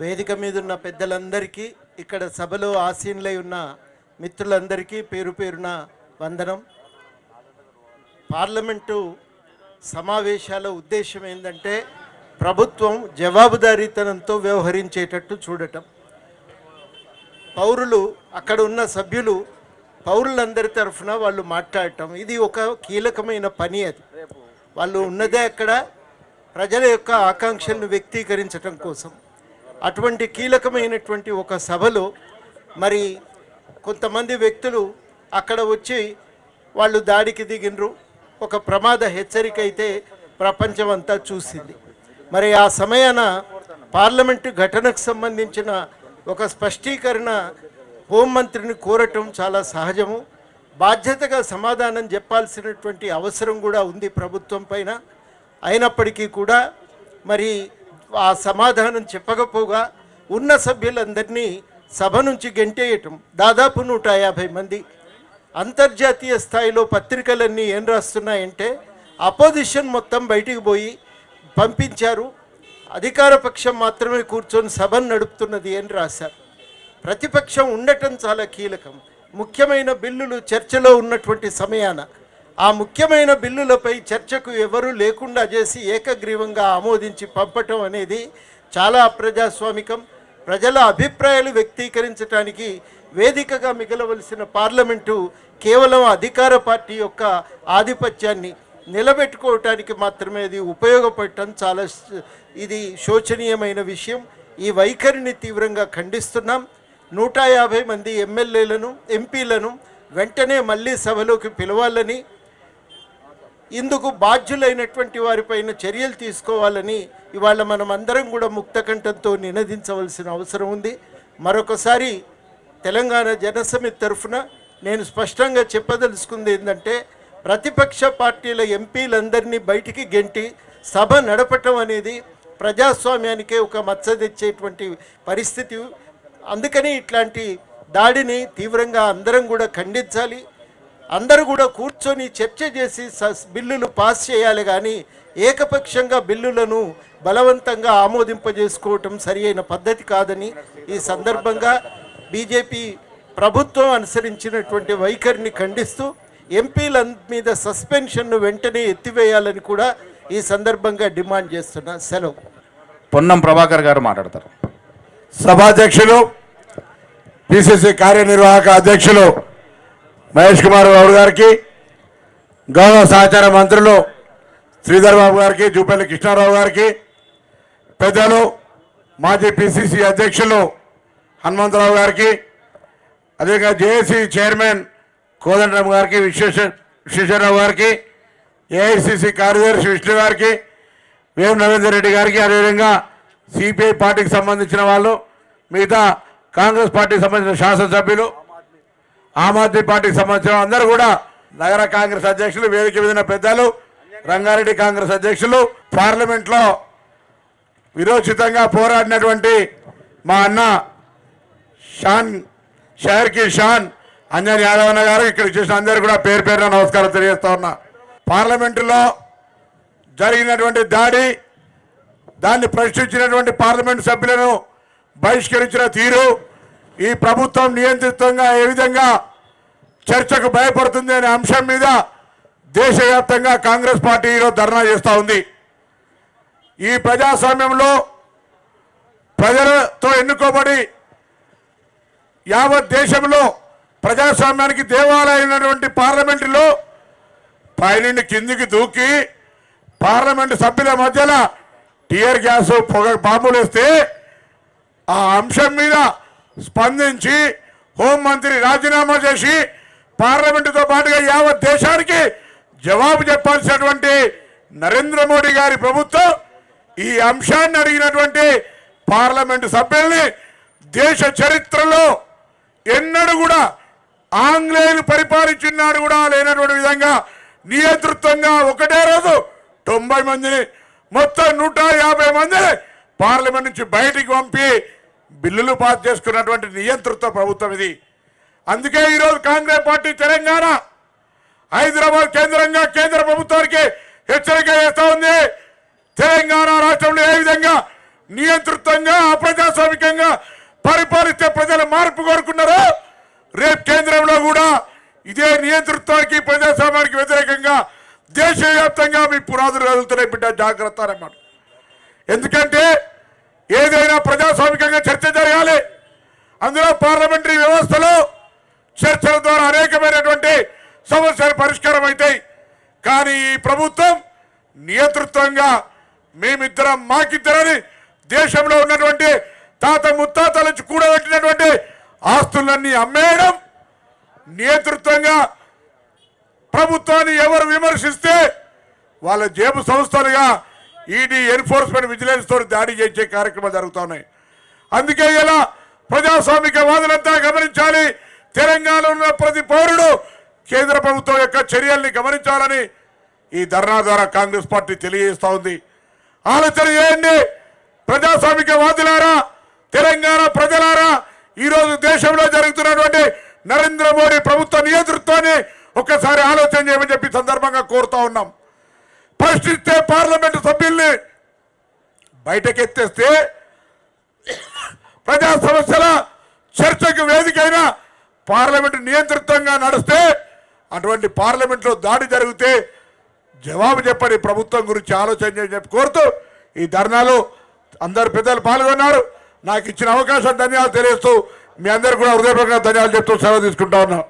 వేదిక మీద ఉన్న పెద్దలందరికీ, ఇక్కడ సభలో ఆసీనులై ఉన్న మిత్రులందరికీ పేరు పేరున వందనం. పార్లమెంటు సమావేశాల ఉద్దేశం ఏంటంటే ప్రభుత్వం జవాబుదారీతనంతో వ్యవహరించేటట్టు చూడటం. పౌరులు, అక్కడ ఉన్న సభ్యులు పౌరులందరి తరఫున వాళ్ళు మాట్లాడటం, ఇది ఒక కీలకమైన పని. అది వాళ్ళు ఉన్నదే అక్కడ ప్రజల యొక్క ఆకాంక్షలను వ్యక్తీకరించడం కోసం. అటువంటి కీలకమైనటువంటి ఒక సభలో మరి కొంతమంది వ్యక్తులు అక్కడ వచ్చి వాళ్ళు దాడికి దిగినరు. ఒక ప్రమాద హెచ్చరిక అయితే ప్రపంచం అంతా చూసింది. మరి ఆ సమయాన పార్లమెంటు ఘటనకు సంబంధించిన ఒక స్పష్టీకరణ హోంమంత్రిని కోరటం చాలా సహజము. బాధ్యతగా సమాధానం చెప్పాల్సినటువంటి అవసరం కూడా ఉంది ప్రభుత్వం పైన. అయినప్పటికీ కూడా మరి ఆ సమాధానం చెప్పకపోగా ఉన్న సభ్యులందరినీ సభ నుంచి గెంటేయటం. దాదాపు 150 మంది. అంతర్జాతీయ స్థాయిలో పత్రికలన్నీ ఏం రాస్తున్నాయంటే అపోజిషన్ మొత్తం బయటికి పోయి పంపించారు, అధికార పక్షం మాత్రమే కూర్చొని సభను నడుపుతున్నది అని రాశారు. ప్రతిపక్షం ఉండటం చాలా కీలకం. ముఖ్యమైన బిల్లులు చర్చలో ఉన్నటువంటి సమయాన ఆ ముఖ్యమైన బిల్లులపై చర్చకు ఎవరూ లేకుండా చేసి ఏకగ్రీవంగా ఆమోదించి పంపటం అనేది చాలా అప్రజాస్వామికం. ప్రజల అభిప్రాయాలు వ్యక్తీకరించడానికి వేదికగా మిగలవలసిన పార్లమెంటు కేవలం అధికార పార్టీ యొక్క ఆధిపత్యాన్ని నిలబెట్టుకోవటానికి మాత్రమే అది ఉపయోగపడటం చాలా ఇది శోచనీయమైన విషయం. ఈ వైఖరిని తీవ్రంగా ఖండిస్తున్నాం. 150 మంది ఎమ్మెల్యేలను, ఎంపీలను వెంటనే మళ్ళీ సభలోకి పిలవాలని, ఇందుకు బాధ్యులైనటువంటి వారిపైన చర్యలు తీసుకోవాలని ఇవాళ మనం అందరం కూడా ముక్తకంఠంతో నినదించవలసిన అవసరం ఉంది. మరొకసారి తెలంగాణ జనసమితి తరఫున నేను స్పష్టంగా చెప్పదలుచుకుంది ఏంటంటే ప్రతిపక్ష పార్టీల ఎంపీలందరినీ బయటికి గెంటి సభ నడపటం అనేది ప్రజాస్వామ్యానికే ఒక మచ్చ తెచ్చేటువంటి పరిస్థితి. అందుకని ఇట్లాంటి దాడిని తీవ్రంగా అందరం కూడా ఖండించాలి. అందరూ కూడా కూర్చొని చర్చ చేసి బిల్లులు పాస్ చేయాలి, కానీ ఏకపక్షంగా బిల్లులను బలవంతంగా ఆమోదింపజేసుకోవటం సరి అయిన పద్ధతి కాదని ఈ సందర్భంగా బీజేపీ ప్రభుత్వం అనుసరించినటువంటి వైఖరిని ఖండిస్తూ ఎంపీల మీద సస్పెన్షన్ను వెంటనే ఎత్తివేయాలని కూడా ఈ సందర్భంగా డిమాండ్ చేస్తున్నా. సెలవు. పొన్నం ప్రభాకర్ గారు మాట్లాడతారు. సభాధ్యక్షులు, పిసిసి కార్యనిర్వాహక అధ్యక్షులు మహేష్ కుమార్ గౌడ్ గారికి, గౌరవ సహచార మంత్రులు శ్రీధర్ బాబు గారికి, జూపల్లి కృష్ణారావు గారికి, పెద్దలు మాజీ పిసిసి అధ్యక్షులు హనుమంతరావు గారికి, అదేవిధంగా జేఏసీ చైర్మన్ కోదండరామ్ గారికి, విశ్వేశ్వరరావు గారికి, ఏఐసిసి కార్యదర్శి విష్ణు గారికి, వేం నరేందర్ రెడ్డి గారికి, అదేవిధంగా సిపిఐ పార్టీకి సంబంధించిన వాళ్ళు, మిగతా కాంగ్రెస్ పార్టీకి సంబంధించిన శాసనసభ్యులు, ఆమ్ ఆద్మీ పార్టీకి సంబంధించిన అందరూ కూడా, నగర కాంగ్రెస్ అధ్యక్షులు, వేదిక మీద పెద్దలు, రంగారెడ్డి కాంగ్రెస్ అధ్యక్షులు, పార్లమెంట్లో విరోచితంగా పోరాడినటువంటి మా అన్న షాన్ అంజన్ యాదవ్ అన్న గారు, ఇక్కడ చేసిన అందరూ కూడా పేరు పేరున నమస్కారం తెలియజేస్తా ఉన్నా. పార్లమెంటులో జరిగినటువంటి దాన్ని ప్రశ్నించినటువంటి పార్లమెంటు సభ్యులను బహిష్కరించిన తీరు, ఈ ప్రభుత్వం నియంత్రితంగా ఏ విధంగా చర్చకు భయపడుతుంది అనే అంశం మీద దేశవ్యాప్తంగా కాంగ్రెస్ పార్టీ ఈరోజు ధర్నా చేస్తూ ఉంది. ఈ ప్రజాస్వామ్యంలో ప్రజలతో ఎన్నుకోబడి యావత్ దేశంలో ప్రజాస్వామ్యానికి దేవాలయమైనటువంటి పార్లమెంటులో పైనుండి కిందికి దూకి పార్లమెంటు సభ్యుల మధ్యలో టియర్ గ్యాస్, పొగ, బాంబులు వేస్తే ఆ అంశం మీద స్పందించి హోంమంత్రి రాజీనామా చేసి పార్లమెంటుతో పాటుగా యావత్ దేశానికి జవాబు చెప్పాల్సినటువంటి నరేంద్ర మోడీ గారి ప్రభుత్వం ఈ అంశాన్ని అడిగినటువంటి పార్లమెంటు సభ్యుల్ని దేశ చరిత్రలో ఎన్నడూ కూడా ఆంగ్లేయులు పరిపాలించినాడు కూడా లేనటువంటి విధంగా నియంతృత్వంగా ఒకటే రోజు 90 మందిని, మొత్తం 150 మందిని పార్లమెంట్ నుంచి బయటికి పంపి బిల్లులు పాస్ చేసుకున్నటువంటి నియంతృత్వ ప్రభుత్వం ఇది. అందుకే ఈరోజు కాంగ్రెస్ పార్టీ తెలంగాణ, హైదరాబాద్ కేంద్రంగా కేంద్ర ప్రభుత్వానికి హెచ్చరిక చేస్తూ ఉంది. తెలంగాణ రాష్ట్రంలో ఏ విధంగా నియంతృత్వంగా అప్రజాస్వామికంగా పరిపాలిస్తే ప్రజలు మార్పు కోరుకున్నారో రేపు కేంద్రంలో కూడా ఇదే నియంతృత్వానికి ప్రజాస్వామ్యానికి వ్యతిరేకంగా దేశవ్యాప్తంగా మీ పునాదులు కదులుతున్నాయి బిడ్డ, జాగ్రత్త అన్నమాట. ఎందుకంటే ఏదైనా ప్రజాస్వామికంగా చర్చ జరగాలి. అందులో పార్లమెంటరీ వ్యవస్థలో చర్చల ద్వారా అనేకమైనటువంటి సమస్యలు పరిష్కారం అవుతాయి. కానీ ఈ ప్రభుత్వం నియంతృత్వంగా మేమిద్దరం మాకిద్దరని దేశంలో ఉన్నటువంటి తాత ముత్తాతల నుంచి కూడబెట్టినటువంటి ఆస్తులన్నీ అమ్మేయడం, నియంతృత్వంగా ప్రభుత్వాన్ని ఎవరు విమర్శిస్తే వాళ్ళ జేబు సంస్థలుగా ఈడీ, ఎన్ఫోర్స్మెంట్, విజిలెన్స్ తోటి దాడి చేసే కార్యక్రమాలు జరుగుతున్నాయి. అందుకే ఇలా ప్రజాస్వామిక వాదులంతా గమనించాలి. తెలంగాణలో ఉన్న ప్రతి పౌరుడు కేంద్ర ప్రభుత్వం యొక్క చర్యల్ని గమనించాలని ఈ ధర్నా ద్వారా కాంగ్రెస్ పార్టీ తెలియజేస్తూ ఉంది. ఆలోచన చేయండి ప్రజాస్వామిక వాదులారా, తెలంగాణ ప్రజలారా. ఈరోజు దేశంలో జరుగుతున్నటువంటి నరేంద్ర మోడీ ప్రభుత్వ నియంతృత్వాన్ని ఒక్కసారి ఆలోచన చేయమని చెప్పి సందర్భంగా కోరుతా ఉన్నాం. ప్రశ్నిస్తే పార్లమెంటు సభ్యుల్ని బయటకెత్తేస్తే ప్రజా సమస్యల చర్చకు వేదికైనా పార్లమెంటు నియంతృత్వంగా నడిస్తే అటువంటి పార్లమెంట్లో దాడి జరిగితే జవాబు చెప్పని ప్రభుత్వం గురించి ఆలోచన చేయని చెప్పి కోరుతూ ఈ ధర్నాలో అందరు పెద్దలు పాల్గొన్నారు. నాకు ఇచ్చిన అవకాశం ధన్యవాదాలు తెలియజేస్తూ మీ అందరు కూడా హృదయపూర్వకంగా ధన్యవాదాలు చెప్తూ సెలవు తీసుకుంటా ఉన్నాం.